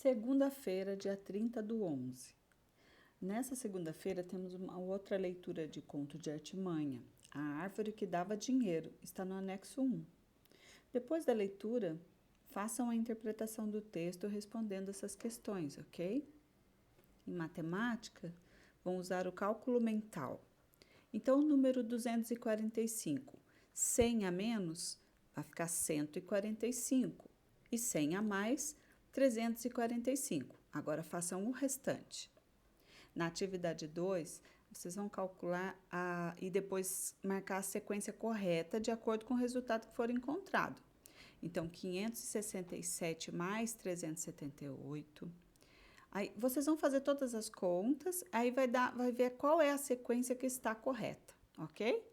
Segunda-feira, dia 30/11. Nessa segunda-feira temos uma outra leitura de conto de Artimanha, A Árvore que Dava Dinheiro, está no anexo 1. Depois da leitura, façam a interpretação do texto respondendo essas questões, ok? Em matemática, vão usar o cálculo mental. Então, o número 245, 100 a menos, vai ficar 145, e 100 a mais, 345. Agora façam o restante. Na atividade 2, vocês vão calcular e depois marcar a sequência correta de acordo com o resultado que for encontrado. Então, 567 mais 378. Aí vocês vão fazer todas as contas, aí vai ver qual é a sequência que está correta, ok?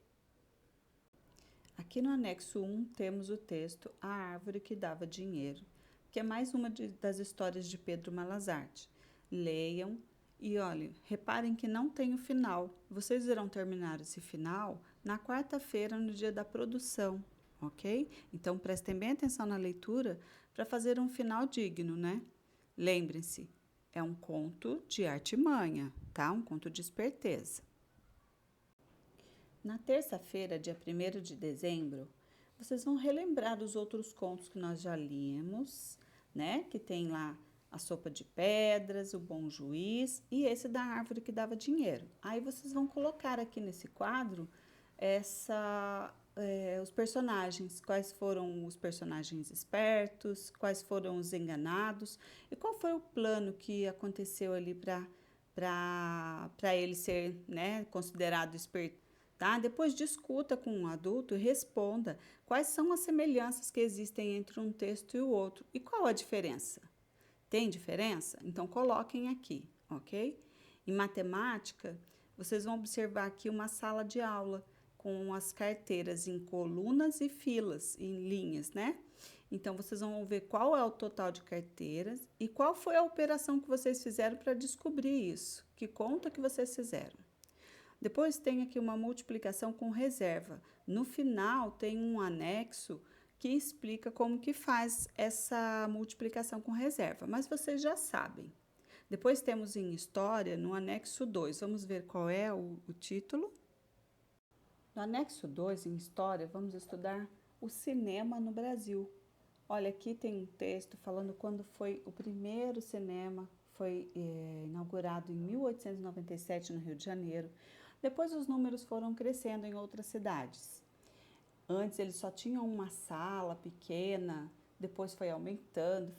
Aqui no anexo 1 temos o texto A Árvore que Dava Dinheiro, que é mais uma das histórias de Pedro Malazarte. Leiam e olhem, reparem que não tem o final. Vocês irão terminar esse final na quarta-feira, no dia da produção, ok? Então prestem bem atenção na leitura para fazer um final digno, né? Lembrem-se, é um conto de Artimanha, tá? Um conto de esperteza. Na terça-feira, dia 1º de dezembro, vocês vão relembrar os outros contos que nós já líamos, né? Que tem lá a Sopa de Pedras, o Bom Juiz e esse da Árvore que Dava Dinheiro. Aí vocês vão colocar aqui nesse quadro os personagens, quais foram os personagens espertos, quais foram os enganados e qual foi o plano que aconteceu ali para ele ser, né, considerado esperto. Tá? Depois discuta com um adulto e responda quais são as semelhanças que existem entre um texto e o outro e qual a diferença. Tem diferença? Então coloquem aqui, ok? Em matemática, vocês vão observar aqui uma sala de aula com as carteiras em colunas e filas, em linhas, né? Então vocês vão ver qual é o total de carteiras e qual foi a operação que vocês fizeram para descobrir isso, que conta que vocês fizeram. Depois tem aqui uma multiplicação com reserva. No final tem um anexo que explica como que faz essa multiplicação com reserva, mas vocês já sabem. Depois temos em História, no anexo 2, vamos ver qual é o título. No anexo 2, em História, vamos estudar o cinema no Brasil. Olha, aqui tem um texto falando quando foi o primeiro cinema, foi inaugurado em 1897 no Rio de Janeiro. Depois os números foram crescendo em outras cidades. Antes eles só tinham uma sala pequena, depois foi aumentando,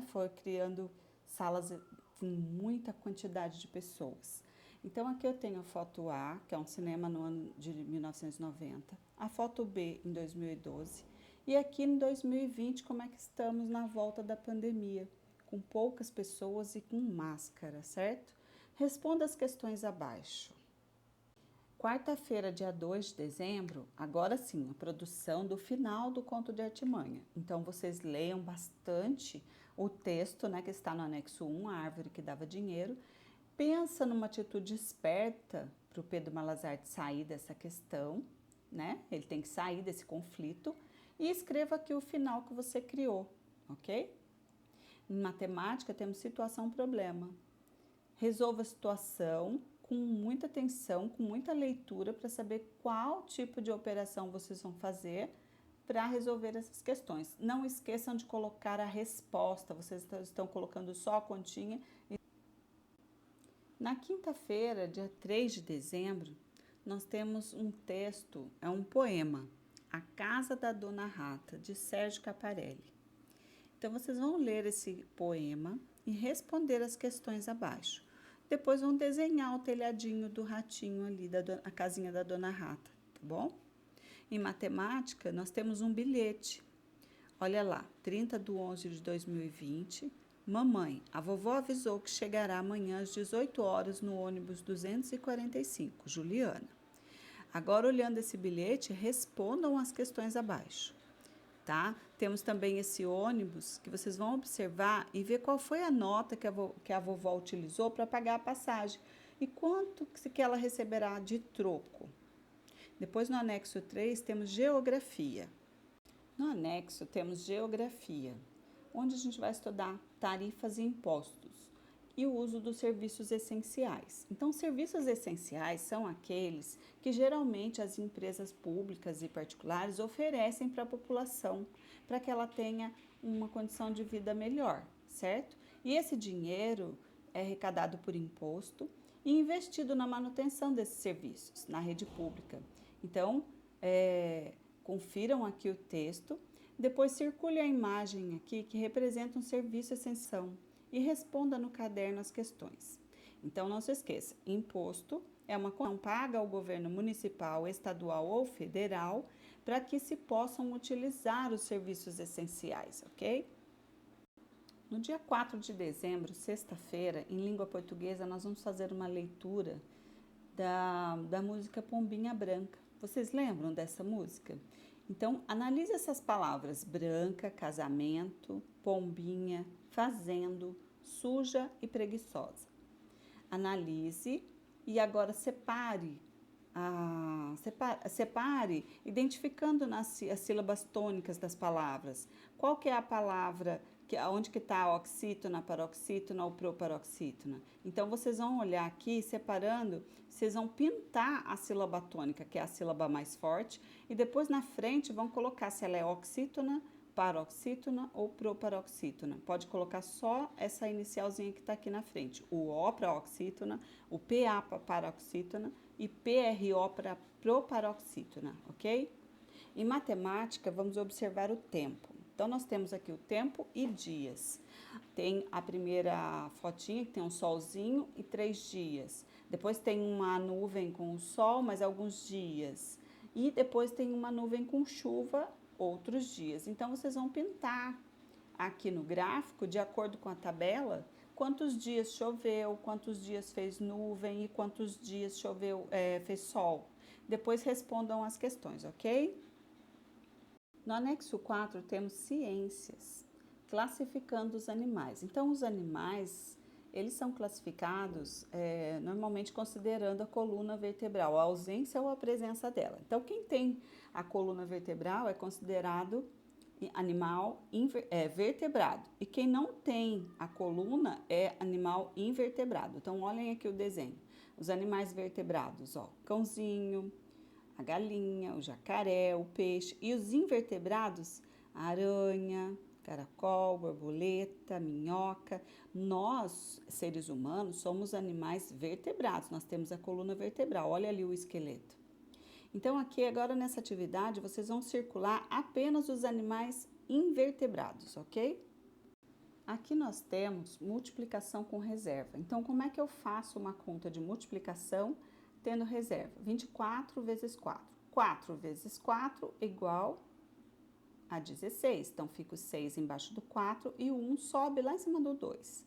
foi criando salas com muita quantidade de pessoas. Então aqui eu tenho a foto A, que é um cinema no ano de 1990, a foto B em 2012 e aqui em 2020 como é que estamos na volta da pandemia, com poucas pessoas e com máscara, certo? Responda as questões abaixo. Quarta-feira, dia 2 de dezembro, agora sim, a produção do final do conto de Artimanha. Então, vocês leiam bastante o texto, né, que está no anexo 1, A Árvore que Dava Dinheiro. Pensa numa atitude esperta para o Pedro Malazarte sair dessa questão, né? Ele tem que sair desse conflito e escreva aqui o final que você criou, ok? Em matemática, temos situação-problema. Resolva a situação com muita atenção, com muita leitura para saber qual tipo de operação vocês vão fazer para resolver essas questões. Não esqueçam de colocar a resposta, vocês estão colocando só a continha. Na quinta-feira, dia 3 de dezembro, nós temos um texto, é um poema, A Casa da Dona Rata, de Sérgio Caparelli. Então, vocês vão ler esse poema e responder as questões abaixo. Depois vão desenhar o telhadinho do ratinho ali, a casinha da Dona Rata, tá bom? Em matemática, nós temos um bilhete. Olha lá, 30/11 de 2020. Mamãe, a vovó avisou que chegará amanhã às 18 horas no ônibus 245, Juliana. Agora, olhando esse bilhete, respondam as questões abaixo. Tá? Temos também esse ônibus que vocês vão observar e ver qual foi a nota que a vovó utilizou para pagar a passagem e quanto que ela receberá de troco. Depois, no anexo 3, temos geografia. No anexo, temos geografia. onde a gente vai estudar tarifas e impostos e o uso dos serviços essenciais. Então, serviços essenciais são aqueles que geralmente as empresas públicas e particulares oferecem para a população, para que ela tenha uma condição de vida melhor, certo? E esse dinheiro é arrecadado por imposto e investido na manutenção desses serviços na rede pública. Então, confiram aqui o texto, depois circule a imagem aqui que representa um serviço essencial e responda no caderno as questões. Então, não se esqueça, imposto é uma contribuição paga ao governo municipal, estadual ou federal para que se possam utilizar os serviços essenciais, ok? No dia 4 de dezembro, sexta-feira, em língua portuguesa, nós vamos fazer uma leitura da música Pombinha Branca. Vocês lembram dessa música? Então, analise essas palavras: branca, casamento, pombinha, fazendo, suja e preguiçosa. Analise e agora separe, identificando as sílabas tônicas das palavras. Qual que é a palavra, onde que está a oxítona, paroxítona ou proparoxítona? Então, vocês vão olhar aqui, separando, vocês vão pintar a sílaba tônica, que é a sílaba mais forte, e depois na frente vão colocar se ela é oxítona, paroxítona ou proparoxítona. Pode colocar só essa inicialzinha que está aqui na frente. O O para oxítona, o PA para paroxítona e PRO para proparoxítona, ok? Em matemática, vamos observar o tempo. Então, nós temos aqui o tempo e dias. Tem a primeira fotinha, que tem um solzinho e 3 dias. Depois tem uma nuvem com o sol, mas alguns dias. E depois tem uma nuvem com chuva, outros dias. Então, vocês vão pintar aqui no gráfico, de acordo com a tabela, quantos dias choveu, quantos dias fez nuvem e quantos dias fez sol. Depois respondam as questões, ok? No anexo 4 temos ciências, classificando os animais. Então, os animais, eles são classificados normalmente considerando a coluna vertebral, a ausência ou a presença dela. Então, quem tem a coluna vertebral é considerado animal vertebrado. E quem não tem a coluna é animal invertebrado. Então, olhem aqui o desenho. Os animais vertebrados, ó, cãozinho, a galinha, o jacaré, o peixe. E os invertebrados, a aranha, caracol, borboleta, minhoca. Nós, seres humanos, somos animais vertebrados. Nós temos a coluna vertebral. Olha ali o esqueleto. Então, aqui agora nessa atividade, vocês vão circular apenas os animais invertebrados, ok? Aqui nós temos multiplicação com reserva. Então, como é que eu faço uma conta de multiplicação tendo reserva? 24 vezes 4. 4 vezes 4 igual a 16. Então, fica o 6 embaixo do 4 e o 1 sobe lá em cima do 2.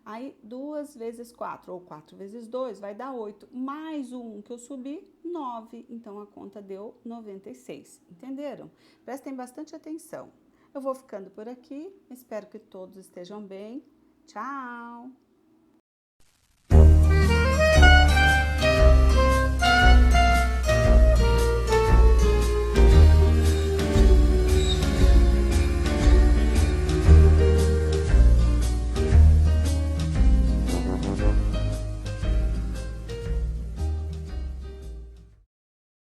Aí, 2 vezes 4 ou 4 vezes 2 vai dar 8. Mais o 1 que eu subi, 9. Então, a conta deu 96. Entenderam? Prestem bastante atenção. Eu vou ficando por aqui. Espero que todos estejam bem. Tchau!